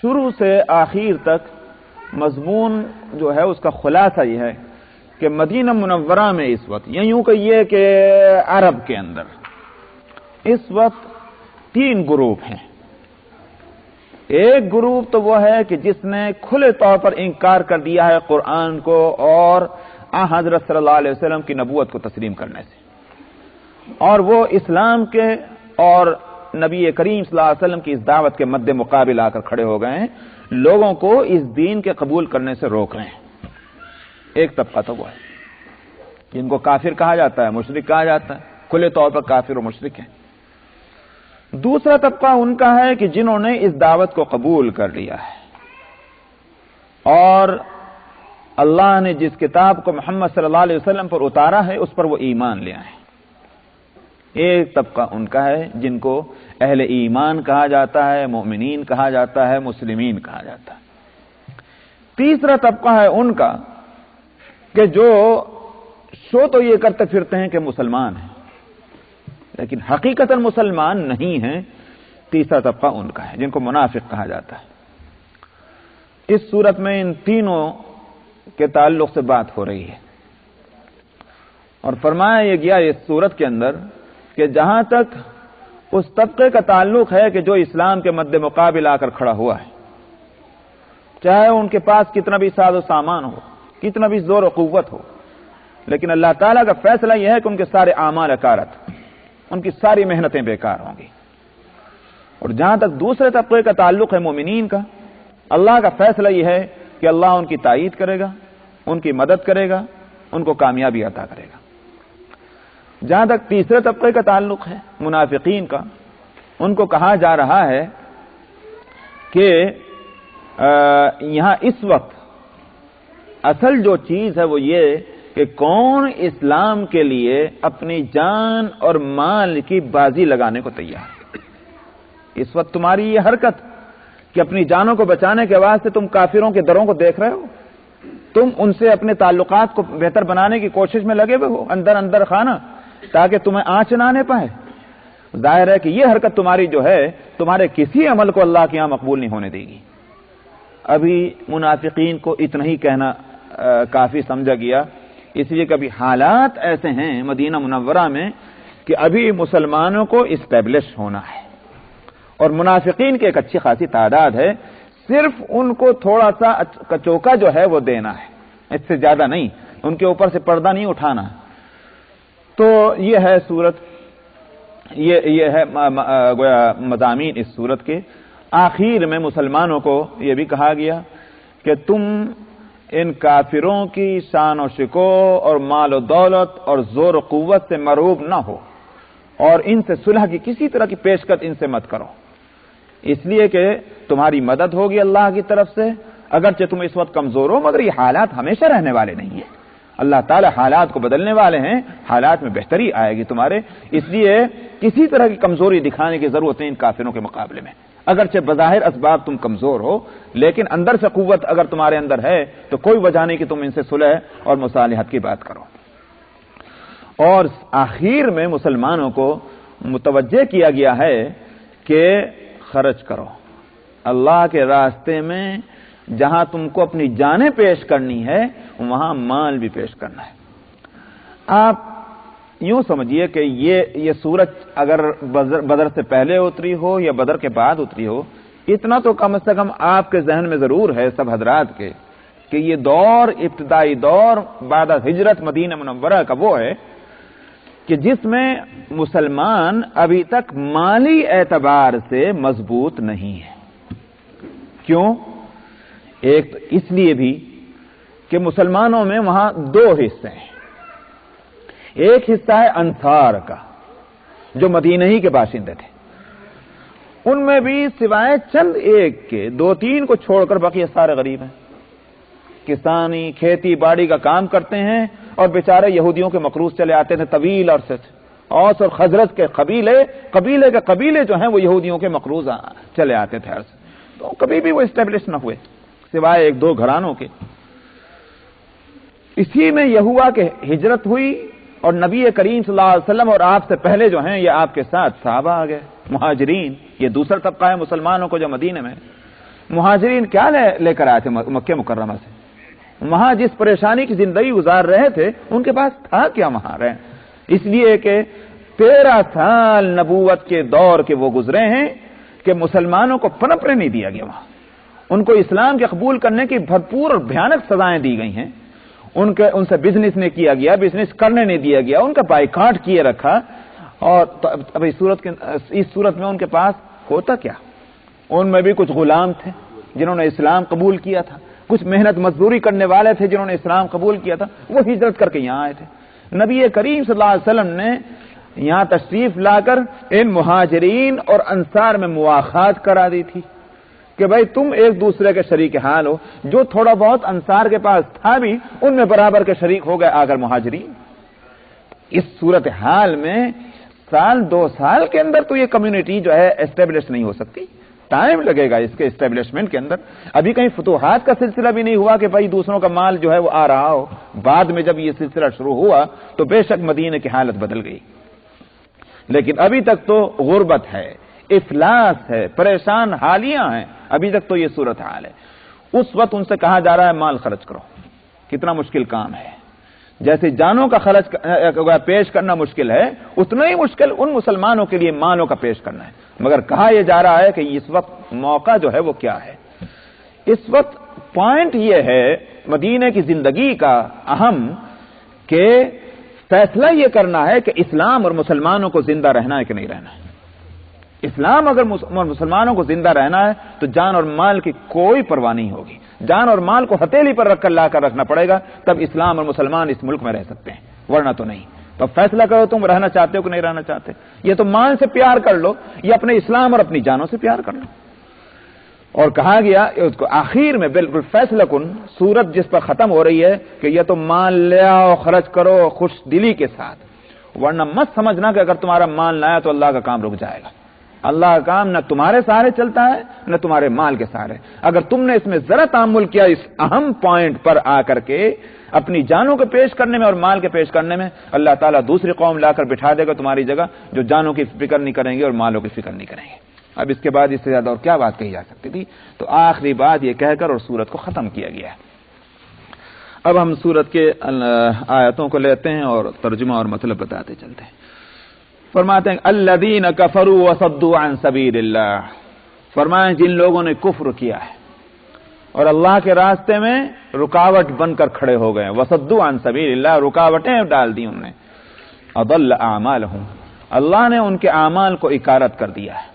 شروع سے آخر تک مضمون جو ہے اس کا خلاصہ یہ ہے کہ مدینہ منورہ میں اس وقت، یا یوں کہیے کہ عرب کے اندر اس وقت 3 گروپ ہیں. ایک گروپ تو وہ ہے کہ جس نے کھلے طور پر انکار کر دیا ہے قرآن کو اور حضرت صلی اللہ علیہ وسلم کی نبوت کو تسلیم کرنے سے، اور وہ اسلام کے اور نبی کریم صلی اللہ علیہ وسلم کی اس دعوت کے مد مقابل آ کر کھڑے ہو گئے ہیں، لوگوں کو اس دین کے قبول کرنے سے روک رہے ہیں. ایک طبقہ تو وہ ہے جن کو کافر کہا جاتا ہے، مشرک کہا جاتا ہے، کھلے طور پر کافر و مشرک ہیں. دوسرا طبقہ ان کا ہے کہ جنہوں نے اس دعوت کو قبول کر لیا ہے اور اللہ نے جس کتاب کو محمد صلی اللہ علیہ وسلم پر اتارا ہے اس پر وہ ایمان لے آئے. ایک طبقہ ان کا ہے جن کو اہل ایمان کہا جاتا ہے، مومنین کہا جاتا ہے، مسلمین کہا جاتا ہے۔ تیسرا طبقہ ہے ان کا کہ جو شو تو یہ کرتے پھرتے ہیں کہ مسلمان ہیں لیکن حقیقتاً مسلمان نہیں ہیں۔ تیسرا طبقہ ان کا ہے جن کو منافق کہا جاتا ہے۔ اس صورت میں ان تینوں کے تعلق سے بات ہو رہی ہے اور فرمایا یہ گیا اس صورت کے اندر کہ جہاں تک اس طبقے کا تعلق ہے کہ جو اسلام کے مد مقابل آ کر کھڑا ہوا ہے، چاہے ان کے پاس کتنا بھی ساز و سامان ہو، کتنا بھی زور و قوت ہو، لیکن اللہ تعالیٰ کا فیصلہ یہ ہے کہ ان کے سارے اعمال اکارت، ان کی ساری محنتیں بیکار ہوں گی۔ اور جہاں تک دوسرے طبقے کا تعلق ہے مومنین کا، اللہ کا فیصلہ یہ ہے کہ اللہ ان کی تائید کرے گا، ان کی مدد کرے گا، ان کو کامیابی عطا کرے گا۔ جہاں تک تیسرے طبقے کا تعلق ہے منافقین کا، ان کو کہا جا رہا ہے کہ یہاں اس وقت اصل جو چیز ہے وہ یہ کہ کون اسلام کے لیے اپنی جان اور مال کی بازی لگانے کو تیار ہے۔ اس وقت تمہاری یہ حرکت کہ اپنی جانوں کو بچانے کے واسطے تم کافروں کے دروں کو دیکھ رہے ہو، تم ان سے اپنے تعلقات کو بہتر بنانے کی کوشش میں لگے ہوئے ہو، اندر اندر خانہ، تاکہ تمہیں آنچ نہ آنے پائے۔ ظاہر ہے کہ یہ حرکت تمہاری جو ہے تمہارے کسی عمل کو اللہ کے یہاں مقبول نہیں ہونے دے گی۔ ابھی منافقین کو اتنا ہی کہنا کافی سمجھا گیا، اس لیے کہ ابھی حالات ایسے ہیں مدینہ منورہ میں کہ ابھی مسلمانوں کو اسٹیبلش ہونا ہے اور منافقین کی ایک اچھی خاصی تعداد ہے، صرف ان کو تھوڑا سا کچوکا جو ہے وہ دینا ہے، اس سے زیادہ نہیں، ان کے اوپر سے پردہ نہیں اٹھانا۔ تو یہ ہے صورت، یہ ہے گویا مضامین اس صورت کے۔ آخر میں مسلمانوں کو یہ بھی کہا گیا کہ تم ان کافروں کی شان و شکو اور مال و دولت اور زور و قوت سے مرعوب نہ ہو اور ان سے صلح کی کسی طرح کی پیشکش ان سے مت کرو، اس لیے کہ تمہاری مدد ہوگی اللہ کی طرف سے، اگرچہ تم اس وقت کمزور ہو مگر یہ حالات ہمیشہ رہنے والے نہیں ہیں، اللہ تعالی حالات کو بدلنے والے ہیں، حالات میں بہتری آئے گی تمہارے، اس لیے کسی طرح کی کمزوری دکھانے کی ضرورت نہیں ان کافروں کے مقابلے میں۔ اگرچہ بظاہر اسباب تم کمزور ہو لیکن اندر سے قوت اگر تمہارے اندر ہے تو کوئی وجہ نہیں کہ تم ان سے صلح اور مصالحت کی بات کرو۔ اور آخر میں مسلمانوں کو متوجہ کیا گیا ہے کہ خرچ کرو اللہ کے راستے میں، جہاں تم کو اپنی جانیں پیش کرنی ہے وہاں مال بھی پیش کرنا ہے۔ آپ یوں سمجھیے کہ یہ سورج اگر بدر سے پہلے اتری ہو یا بدر کے بعد اتری ہو، اتنا تو کم سے کم آپ کے ذہن میں ضرور ہے سب حضرات کے کہ یہ دور، ابتدائی دور بعد ہجرت مدینہ منورہ کا وہ ہے کہ جس میں مسلمان ابھی تک مالی اعتبار سے مضبوط نہیں ہے۔ کیوں؟ ایک تو اس لیے بھی کہ مسلمانوں میں وہاں دو حصے ہیں، ایک حصہ ہے انصار کا جو مدینہ ہی کے باشندے تھے، ان میں بھی سوائے چند ایک کے دو تین کو چھوڑ کر باقی سارے غریب ہیں، کسانی کھیتی باڑی کا کام کرتے ہیں اور بیچارے یہودیوں کے مقروض چلے آتے تھے طویل عرصے سے، اوس اور خزرج کے قبیلے جو ہیں وہ یہودیوں کے مقروض چلے آتے تھے عرصے، تو کبھی بھی وہ اسٹیبلش نہ ہوئے سوائے ایک دو گھرانوں کے۔ اسی میں یہ ہوا کہ ہجرت ہوئی اور نبی کریم صلی اللہ علیہ وسلم اور آپ سے پہلے جو ہیں یہ آپ کے ساتھ صحابہ آ گئے مہاجرین، یہ دوسرا طبقہ ہے مسلمانوں کو جو مدینے میں۔ مہاجرین کیا لے کر آئے تھے مکہ مکرمہ سے؟ وہاں جس پریشانی کی زندگی گزار رہے تھے ان کے پاس تھا کیا وہاں رہے؟ اس لیے کہ 13 سال نبوت کے دور کے وہ گزرے ہیں کہ مسلمانوں کو پنپنے نہیں دیا گیا، وہاں ان کو اسلام کے قبول کرنے کی بھرپور اور بھیانک سزائیں دی گئی ہیں، ان سے بزنس نہیں کیا گیا، بزنس کرنے نہیں دیا گیا، ان کا بائیکاٹ کیے رکھا، اور اب اس صورت میں ان کے پاس ہوتا کیا؟ ان میں بھی کچھ غلام تھے جنہوں نے اسلام قبول کیا تھا، کچھ محنت مزدوری کرنے والے تھے جنہوں نے اسلام قبول کیا تھا، وہ ہجرت کر کے یہاں آئے تھے۔ نبی کریم صلی اللہ علیہ وسلم نے یہاں تشریف لا کر ان مہاجرین اور انصار میں مواخات کرا دی تھی کہ بھائی تم ایک دوسرے کے شریک حال ہو، جو تھوڑا بہت انصار کے پاس تھا بھی ان میں برابر کے شریک ہو گئے آ کر مہاجرین۔ اس صورتحال میں سال 2 سال کے اندر تو یہ کمیونٹی جو ہے اسٹیبلش نہیں ہو سکتی، ٹائم لگے گا اس کے اسٹیبلشمنٹ کے اندر. ابھی کہیں فتوحات کا سلسلہ بھی نہیں ہوا کہ بھائی دوسروں کا مال جو ہے وہ آ رہا ہو. بعد میں جب یہ سلسلہ شروع ہوا تو بے شک مدینے کی حالت بدل گئی، لیکن ابھی تک تو غربت ہے، افلاس ہے، پریشان حالیاں ہیں، ابھی تک تو یہ صورتحال ہے. اس وقت ان سے کہا جا رہا ہے مال خرچ کرو. کتنا مشکل کام ہے. جیسے جانوں کا خرچ پیش کرنا مشکل ہے، اتنا ہی مشکل ان مسلمانوں کے لیے مالوں کا پیش کرنا ہے. مگر کہا یہ جا رہا ہے کہ اس وقت موقع جو ہے وہ کیا ہے. اس وقت پوائنٹ یہ ہے مدینے کی زندگی کا اہم کہ فیصلہ یہ کرنا ہے کہ اسلام اور مسلمانوں کو زندہ رہنا ہے کہ نہیں رہنا ہے. اسلام اگر مسلمانوں کو زندہ رہنا ہے تو جان اور مال کی کوئی پرواہ نہیں ہوگی. جان اور مال کو ہتھیلی پر رکھ کر لا کر رکھنا پڑے گا، تب اسلام اور مسلمان اس ملک میں رہ سکتے ہیں، ورنہ تو نہیں. تو فیصلہ کرو تم رہنا چاہتے ہو کہ نہیں رہنا چاہتے. یہ تو مال سے پیار کر لو یا اپنے اسلام اور اپنی جانوں سے پیار کر لو. اور کہا گیا اس کو آخر میں بالکل فیصلہ کن صورت جس پر ختم ہو رہی ہے کہ یہ تو مال لے آؤ، خرچ کرو خوش دلی کے ساتھ، ورنہ مت سمجھنا کہ اگر تمہارا مال نہ آیا تو اللہ کا کام رک جائے گا. اللہ کا کام نہ تمہارے سہارے چلتا ہے نہ تمہارے مال کے سہارے. اگر تم نے اس میں ذرا تأمل کیا اس اہم پوائنٹ پر آ کر کے اپنی جانوں کے پیش کرنے میں اور مال کے پیش کرنے میں، اللہ تعالیٰ دوسری قوم لا کر بٹھا دے گا تمہاری جگہ جو جانوں کی فکر نہیں کریں گے اور مالوں کی فکر نہیں کریں گے. اب اس کے بعد اس سے زیادہ اور کیا بات کہی جا سکتی تھی. تو آخری بات یہ کہہ کر اور سورت کو ختم کیا گیا ہے. اب ہم سورت کے آیتوں کو لیتے ہیں اور ترجمہ اور مطلب بتاتے چلتے ہیں. فرماتے ہیں الذین کفروا وصدوا عن سبیل اللہ، فرمائیں جن لوگوں نے کفر کیا ہے اور اللہ کے راستے میں رکاوٹ بن کر کھڑے ہو گئے. وصدوا عن سبیل اللہ، رکاوٹیں ڈال دی انہوں نے. اضل اعمالهم، اللہ نے ان کے اعمال کو اکارت کر دیا ہے.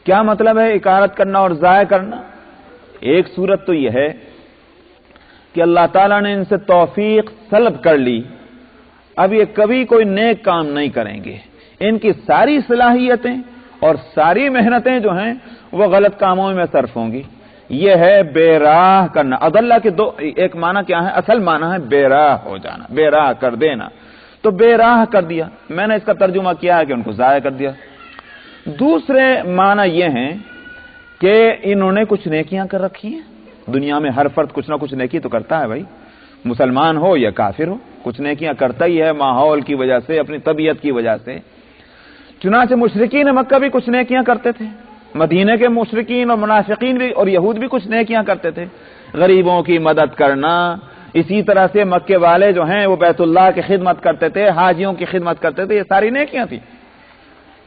کیا مطلب ہے اکارت کرنا اور ضائع کرنا؟ ایک صورت تو یہ ہے کہ اللہ تعالیٰ نے ان سے توفیق سلب کر لی، اب یہ کبھی کوئی نیک کام نہیں کریں گے. ان کی ساری صلاحیتیں اور ساری محنتیں جو ہیں وہ غلط کاموں میں صرف ہوں گی. یہ ہے بے راہ کرنا. اضلہ کے دو ایک معنی کیا ہے؟ اصل معنی ہے بے راہ ہو جانا، بے راہ کر دینا. تو بے راہ کر دیا، میں نے اس کا ترجمہ کیا ہے کہ ان کو ضائع کر دیا. دوسرے معنی یہ ہیں کہ انہوں نے کچھ نیکیاں کر رکھی ہیں. دنیا میں ہر فرد کچھ نہ کچھ نیکی تو کرتا ہے بھائی، مسلمان ہو یا کافر ہو، کچھ نیکیاں کرتا ہی ہے ماحول کی وجہ سے، اپنی طبیعت کی وجہ سے. چنانچہ مشرکین مکہ بھی کچھ نیکیاں کرتے تھے، مدینے کے مشرکین اور منافقین بھی اور یہود بھی کچھ نیکیاں کرتے تھے. غریبوں کی مدد کرنا، اسی طرح سے مکے والے جو ہیں وہ بیت اللہ کی خدمت کرتے تھے، حاجیوں کی خدمت کرتے تھے. یہ ساری نیکیاں تھیں.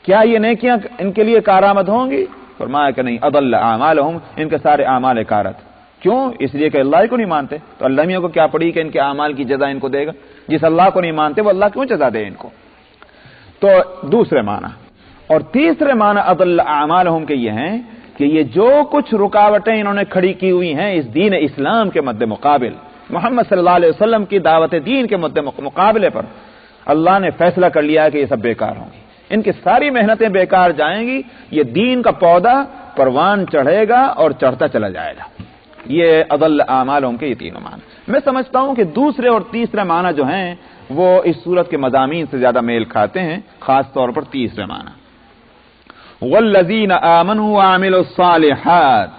کیا یہ نیکیاں ان کے لیے کارآمد ہوں گی؟ فرمایا کہ نہیں. اضل اعمالهم، ان کے سارے اعمال کارت. کیوں؟ اس لیے کہ اللہ کو نہیں مانتے. تو اللہ میاں کو کیا پڑی کہ ان کے اعمال کی جزا ان کو دے گا؟ جس اللہ کو نہیں مانتے وہ اللہ کیوں جزا دے ان کو؟ تو دوسرے معنی. اور تیسرے معنی اضل اعمالهم کے یہ ہیں کہ یہ جو کچھ رکاوٹیں انہوں نے کھڑی کی ہوئی ہیں اس دین اسلام کے مد مقابل، محمد صلی اللہ علیہ وسلم کی دعوت دین کے مد مقابلے پر، اللہ نے فیصلہ کر لیا ہے کہ یہ سب بیکار ہوں گی. ان کی ساری محنتیں بیکار جائیں گی. یہ دین کا پودا پروان چڑھے گا اور چڑھتا چلا جائے گا. یہ اضل اعمالهم کے یہ تینوں معنی. میں سمجھتا ہوں کہ دوسرے اور تیسرے معنی جو ہیں وہ اس صورت کے مضامین سے زیادہ میل کھاتے ہیں، خاص طور پر تیسرے معنی. والذین آمنوا وعملوا الصالحات،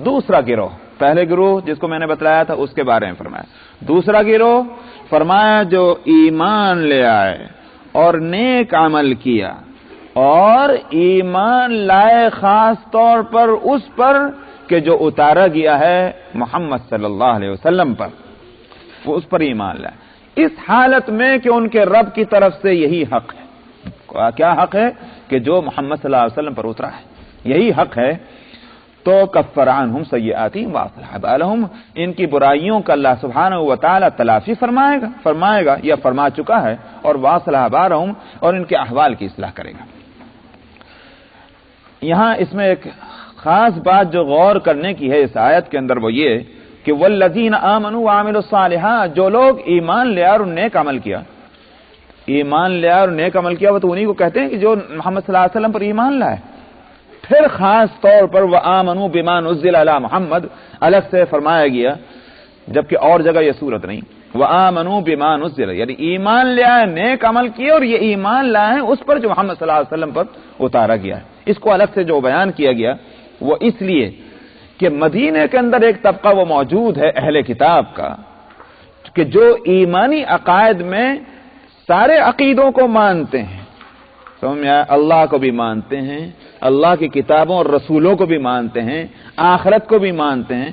دوسرا گروہ. پہلے گروہ جس کو میں نے بتلایا تھا اس کے بارے میں فرمایا. دوسرا گروہ فرمایا جو ایمان لے آئے اور نیک عمل کیا، اور ایمان لائے خاص طور پر اس پر کہ جو اتارا گیا ہے محمد صلی اللہ علیہ وسلم پر، وہ اس پر ایمان لائے اس حالت میں کہ ان کے رب کی طرف سے یہی حق ہے. کیا حق ہے؟ کہ جو محمد صلی اللہ علیہ وسلم پر اترا ہے یہی حق ہے. تو کفر عنہم سیئاتہم واصلح بالہم، ان کی برائیوں کا اللہ سبحانہ و تعالی تلافی فرمائے گا یا فرما چکا ہے، اور واصلح بالہم، اور ان کے احوال کی اصلاح کرے گا. یہاں اس میں ایک خاص بات جو غور کرنے کی ہے اس آیت کے اندر وہ یہ کہ والذین آمنوا وعملوا الصالحات، جو لوگ ایمان لے اور نیک عمل کیا. ایمان لے اور نیک عمل کیا وہ تو انہی کو کہتے ہیں کہ جو محمد صلی اللہ علیہ وسلم پر ایمان لائے. پھر خاص طور پر وآمنوا بما نزل علی محمد الگ سے فرمایا گیا، جبکہ اور جگہ یہ صورت نہیں. وآمنوا بما نزل، یعنی ایمان لے آئے، نیک عمل کیے اور یہ ایمان لائے اس پر جو محمد صلی اللہ علیہ وسلم پر اتارا گیا ہے۔ اس کو الگ سے جو بیان کیا گیا وہ اس لیے کہ مدینے کے اندر ایک طبقہ وہ موجود ہے اہل کتاب کا کہ جو ایمانی عقائد میں سارے عقیدوں کو مانتے ہیں، سمجھ میں آیا؟ اللہ کو بھی مانتے ہیں، اللہ کی کتابوں اور رسولوں کو بھی مانتے ہیں، آخرت کو بھی مانتے ہیں،